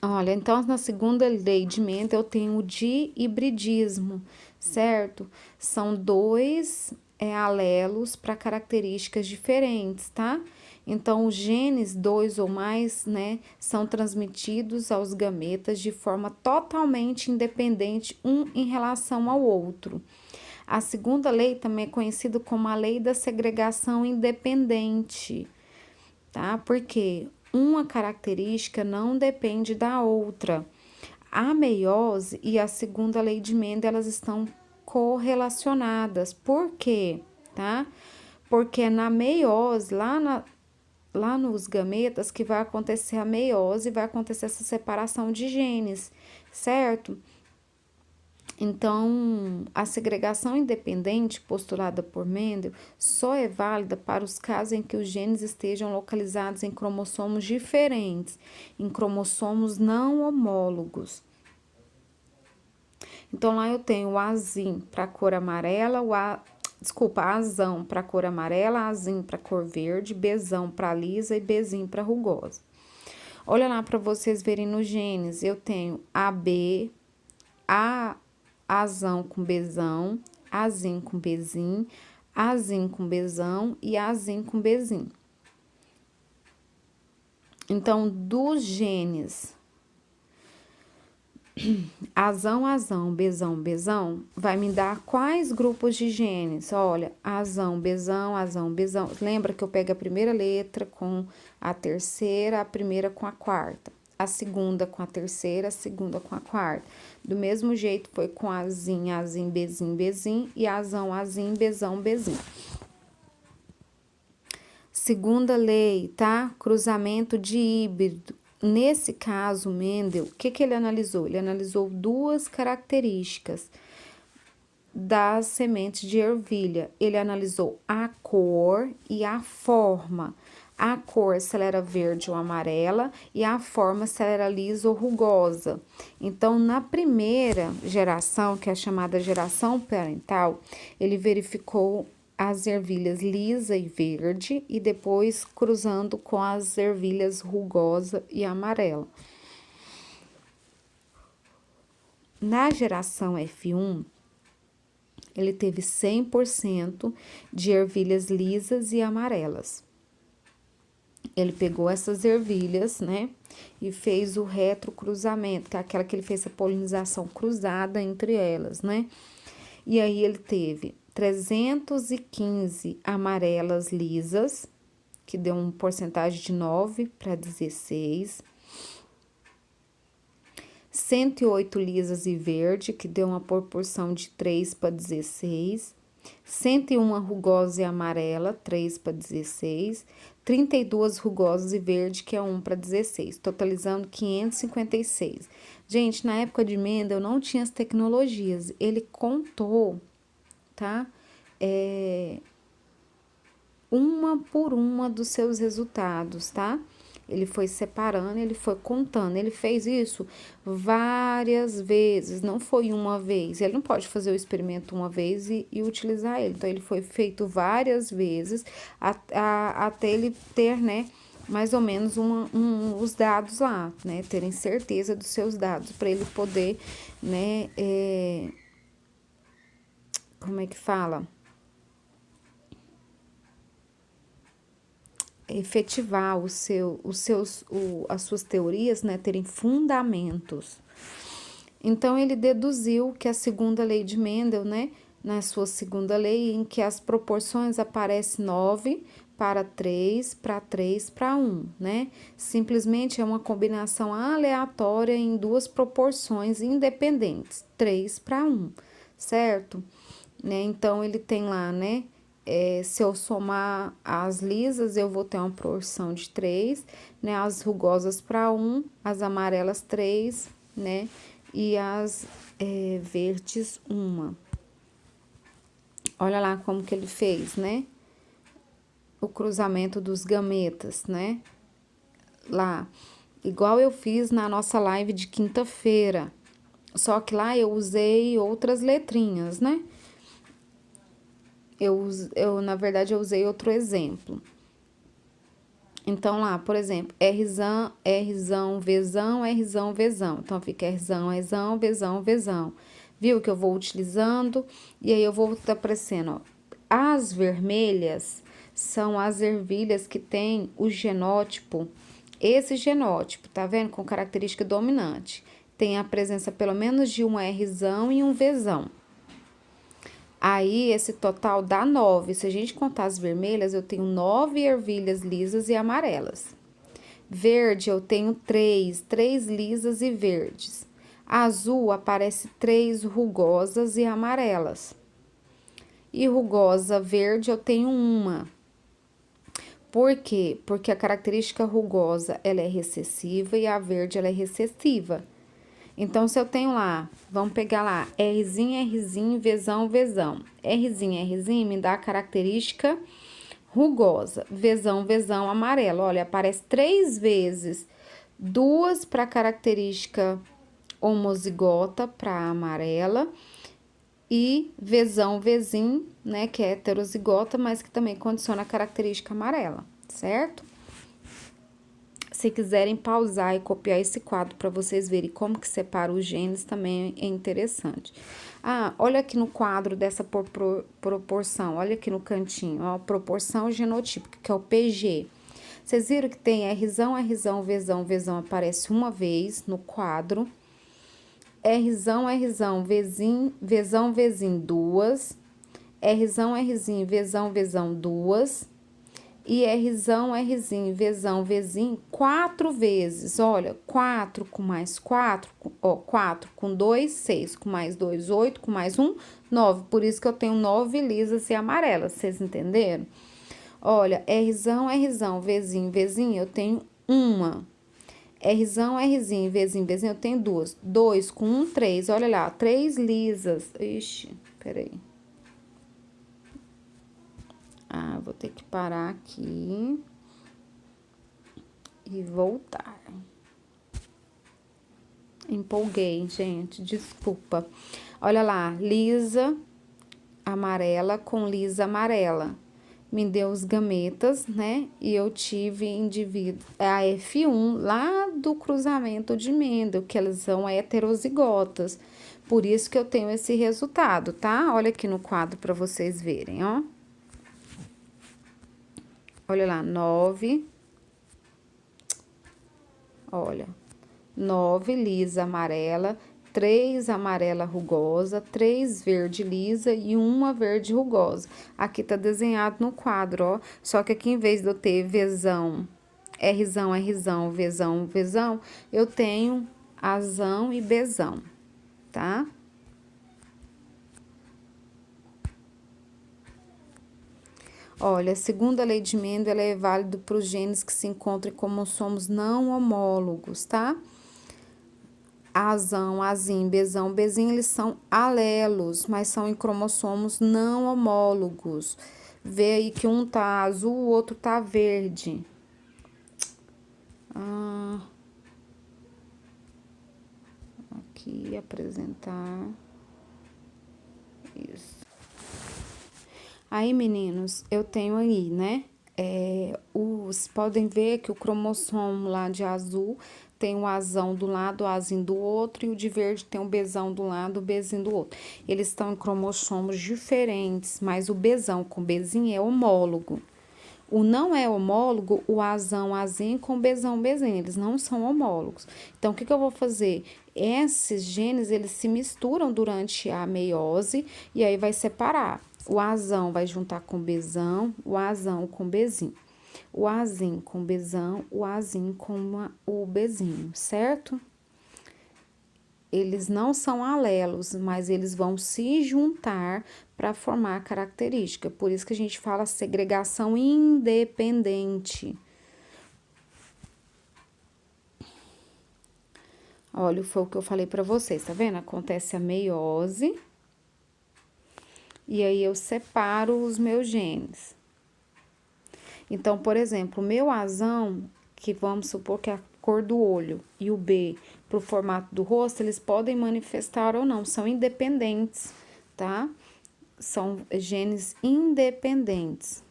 Olha, então, na segunda lei de Mendel eu tenho o dihibridismo, certo? São 2 alelos para características diferentes, tá? Então, os genes 2 ou mais, né, são transmitidos aos gametas de forma totalmente independente um em relação ao outro. A segunda lei também é conhecida como a lei da segregação independente, tá? Porque uma característica não depende da outra. A meiose e a segunda lei de Mendel, elas estão correlacionadas. Por quê? Tá? Porque na meiose, lá nos gametas, que vai acontecer a meiose, vai acontecer essa separação de genes, certo? Então, a segregação independente postulada por Mendel só é válida para os casos em que os genes estejam localizados em cromossomos diferentes, em cromossomos não homólogos. Então, lá eu tenho o azim para a cor amarela, azão para cor amarela, azim para cor verde, bezão para lisa e bezim para rugosa. Olha lá para vocês verem nos genes, eu tenho AB, azão com bezão, azim com bezim, azim com bezão e azim com bezim. Então, dos genes azão, bezão, vai me dar quais grupos de genes? Olha, azão, bezão. Lembra que eu pego a primeira letra com a terceira, a primeira com a quarta. A segunda com a terceira, a segunda com a quarta. Do mesmo jeito foi com azim, bezim e azão, azim, bezão. Segunda lei, tá? Cruzamento de híbrido. Nesse caso, Mendel, o que ele analisou? Ele analisou duas características das sementes de ervilha. Ele analisou a cor e a forma. A cor, se ela era verde ou amarela, e a forma, se ela era lisa ou rugosa. Então, na primeira geração, que é a chamada geração parental, ele verificou as ervilhas lisa e verde, e depois cruzando com as ervilhas rugosa e amarela. Na geração F1, ele teve 100% de ervilhas lisas e amarelas. Ele pegou essas ervilhas, né, e fez o retrocruzamento, que é aquela que ele fez a polinização cruzada entre elas, né? E aí ele teve 315 amarelas lisas, que deu uma porcentagem de 9 para 16. 108 lisas e verde, que deu uma proporção de 3 para 16. 101 rugosa e amarela, 3 para 16. 32 rugosas e verde, que é 1 para 16, totalizando 556. Gente, na época de Mendel não tinha as tecnologias, ele contou, tá? Uma por uma dos seus resultados, tá? Ele foi separando, ele foi contando. Ele fez isso várias vezes, não foi uma vez. Ele não pode fazer o experimento uma vez e utilizar ele. Então, ele foi feito várias vezes até ele ter, né, mais ou menos os dados lá, né? Terem certeza dos seus dados, para ele poder, né, como é que fala? Efetivar as suas teorias, né, terem fundamentos. Então, ele deduziu que a segunda lei de Mendel, né, na sua segunda lei, em que as proporções aparecem 9 para 3, para 3 para 1, né? Simplesmente é uma combinação aleatória em duas proporções independentes, 3 para 1, certo? Né? Então, ele tem lá, né? Se eu somar as lisas, eu vou ter uma proporção de 3, né? As rugosas para 1, as amarelas 3, né? E as verdes 1. Olha lá como que ele fez, né? O cruzamento dos gametas, né? Lá, igual eu fiz na nossa live de quinta-feira. Só que lá eu usei outras letrinhas, né? Na verdade, eu usei outro exemplo. Então, lá, por exemplo, Rzão, Rzão, Vzão, Rzão, Vzão. Então, fica Rzão, Rzão, Vzão, Vzão. Viu que eu vou utilizando? E aí, eu vou estar aparecendo, ó. As vermelhas são as ervilhas que tem o genótipo. Esse genótipo, tá vendo? Com característica dominante. Tem a presença pelo menos de um Rzão e um Vzão. Aí, esse total dá 9. Se a gente contar as vermelhas, eu tenho 9 ervilhas lisas e amarelas. Verde, eu tenho 3 lisas e verdes. Azul, aparece 3 rugosas e amarelas. E rugosa verde, eu tenho 1. Por quê? Porque a característica rugosa, ela é recessiva e a verde, ela é recessiva. Então, se eu tenho lá, vamos pegar lá, Rzinho, Rzinho, Vzão, Vzão. Rzinho me dá a característica rugosa. Vzão, Vzão, amarelo. Olha, aparece 3 vezes. 2 para a característica homozigota, para amarela. E Vzão, Vzinho, né, que é heterozigota, mas que também condiciona a característica amarela, certo? Se quiserem pausar e copiar esse quadro para vocês verem como que separa os genes, também é interessante. Ah, olha aqui no quadro dessa proporção, olha aqui no cantinho, ó, proporção genotípica, que é o PG. Vocês viram que tem Rzão, Rzão, Vzão, Vzão, aparece uma vez no quadro. Rzão, Rzão, Vzinho, Vzão, Vzinho, 2. Rzão, Rzinho, Vzão, Vzão, 2. E Rzão, Rzinho, Vzão, Vzinho, 4 vezes. Olha, 4 com mais 4, ó, 4 com 2, 6, com mais 2, 8, com mais 1, 9. Por isso que eu tenho 9 lisas e amarelas, vocês entenderam? Olha, Rzão, Rzão, Vzinho, Vzinho, eu tenho uma. Rzão, Rzinho, Vzinho, Vzinho, eu tenho duas. 2 com 1, 3. Olha lá, 3 lisas. Ixi, peraí. Ah, vou ter que parar aqui e voltar. Empolguei, gente, desculpa. Olha lá, lisa amarela com lisa amarela. Me deu os gametas, né? E eu tive indivíduo, a F1 lá do cruzamento de Mendel, que elas são heterozigotas. Por isso que eu tenho esse resultado, tá? Olha aqui no quadro para vocês verem, ó. Olha lá, 9. Olha, 9 lisa amarela, 3 amarela rugosa, 3 verde lisa e 1 verde rugosa. Aqui tá desenhado no quadro, ó. Só que aqui, em vez de eu ter Vzão, Rzão, Rzão, Vzão, Vzão, eu tenho Azão e Bzão, tá? Olha, segundo a lei de Mendel, ela é válida para os genes que se encontram em cromossomos não homólogos, tá? Azão, Azim, Bzão, Bzinho, eles são alelos, mas são em cromossomos não homólogos. Vê aí que um tá azul, o outro tá verde. Aqui, apresentar. Isso. Aí, meninos, eu tenho aí, né? Podem ver que o cromossomo lá de azul tem o azão do lado, o azinho do outro, e o de verde tem o bezão do lado, o bezinho do outro. Eles estão em cromossomos diferentes, mas o bezão com bezinho é homólogo. O não é homólogo, o azão, azinho com bezão, bezinho, eles não são homólogos. Então, o que eu vou fazer? Esses genes, eles se misturam durante a meiose e aí vai separar. O azão vai juntar com bezão, o azão com bezinho. O azinho com bezão, o azinho com o bezinho, certo? Eles não são alelos, mas eles vão se juntar para formar a característica. Por isso que a gente fala segregação independente. Olha, foi o que eu falei para vocês, tá vendo? Acontece a meiose. E aí eu separo os meus genes. Então, por exemplo, o meu azão, que vamos supor que é a cor do olho, e o B pro formato do rosto, eles podem manifestar ou não, são independentes, tá? São genes independentes.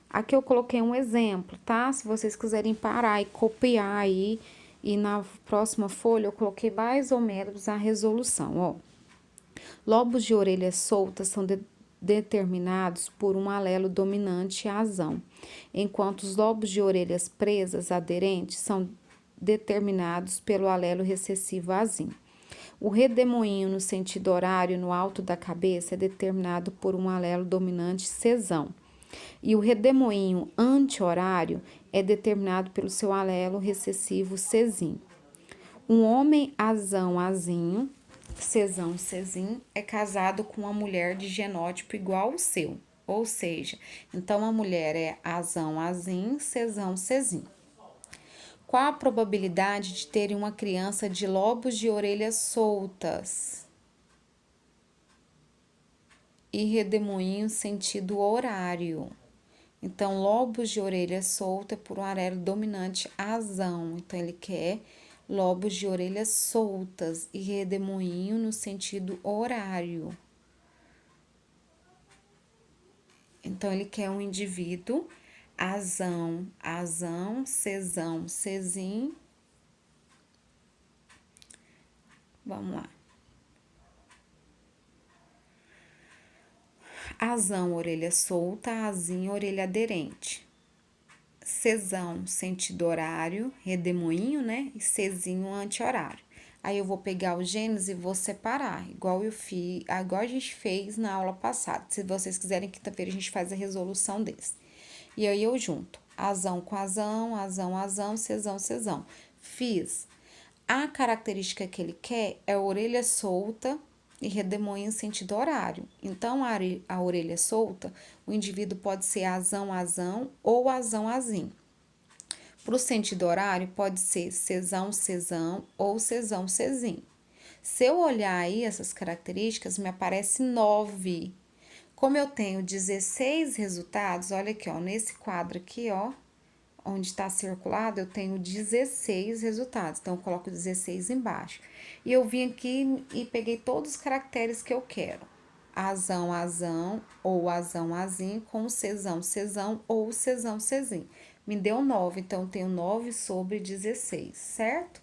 Aqui eu coloquei um exemplo, tá? Se vocês quiserem parar e copiar aí, e na próxima folha eu coloquei mais ou menos a resolução, ó. Lobos de orelhas soltas são determinados por um alelo dominante azão, enquanto os lobos de orelhas presas aderentes são determinados pelo alelo recessivo azinho. O redemoinho no sentido horário no alto da cabeça é determinado por um alelo dominante cesão. E o redemoinho anti-horário é determinado pelo seu alelo recessivo cesinho. Um homem azão azinho, cesão cesinho, é casado com uma mulher de genótipo igual ao seu. Ou seja, então a mulher é azão azinho, cesão cesinho. Qual a probabilidade de terem uma criança de lobos de orelhas soltas e redemoinho sentido horário? Então, lobos de orelha solta por um alelo dominante azão. Então, ele quer lobos de orelhas soltas e redemoinho no sentido horário. Então, ele quer um indivíduo azão, azão, cesão, cesim. Vamos lá. Azão, orelha solta, azinho, orelha aderente. Cesão, sentido horário, redemoinho, né? E cesinho, anti-horário. Aí, eu vou pegar os genes e vou separar, igual a gente fez na aula passada. Se vocês quiserem, quinta-feira a gente faz a resolução desse. E aí, eu junto azão com azão, azão, azão, cesão, cesão. Fiz. A característica que ele quer é a orelha solta e redemoinho em sentido horário. Então, a orelha solta, o indivíduo pode ser azão ou azão. Para o sentido horário, pode ser cesão ou cesão. Se eu olhar aí essas características, me aparece 9. Como eu tenho 16 resultados, olha aqui, ó, nesse quadro aqui, ó, onde está circulado, eu tenho 16 resultados. Então, eu coloco 16 embaixo. E eu vim aqui e peguei todos os caracteres que eu quero. Azão ou azinho com cesão ou cesão. Me deu 9, então eu tenho 9 sobre 16, certo?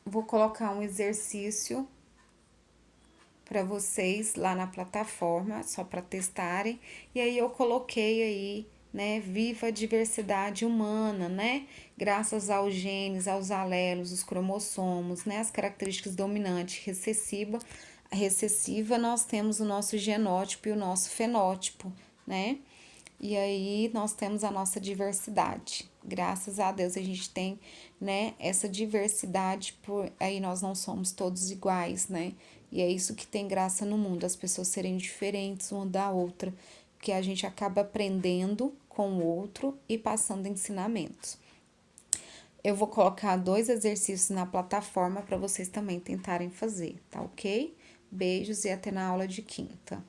Vou colocar um exercício para vocês lá na plataforma, só para testarem. E aí eu coloquei aí, né, viva a diversidade humana, né? Graças aos genes, aos alelos, os cromossomos, né, as características dominante recessiva, nós temos o nosso genótipo e o nosso fenótipo, né? E aí nós temos a nossa diversidade. Graças a Deus a gente tem, né, essa diversidade, aí nós não somos todos iguais, né? E é isso que tem graça no mundo, as pessoas serem diferentes uma da outra, porque a gente acaba aprendendo com o outro e passando ensinamentos. Eu vou colocar 2 exercícios na plataforma para vocês também tentarem fazer, tá ok? Beijos e até na aula de quinta.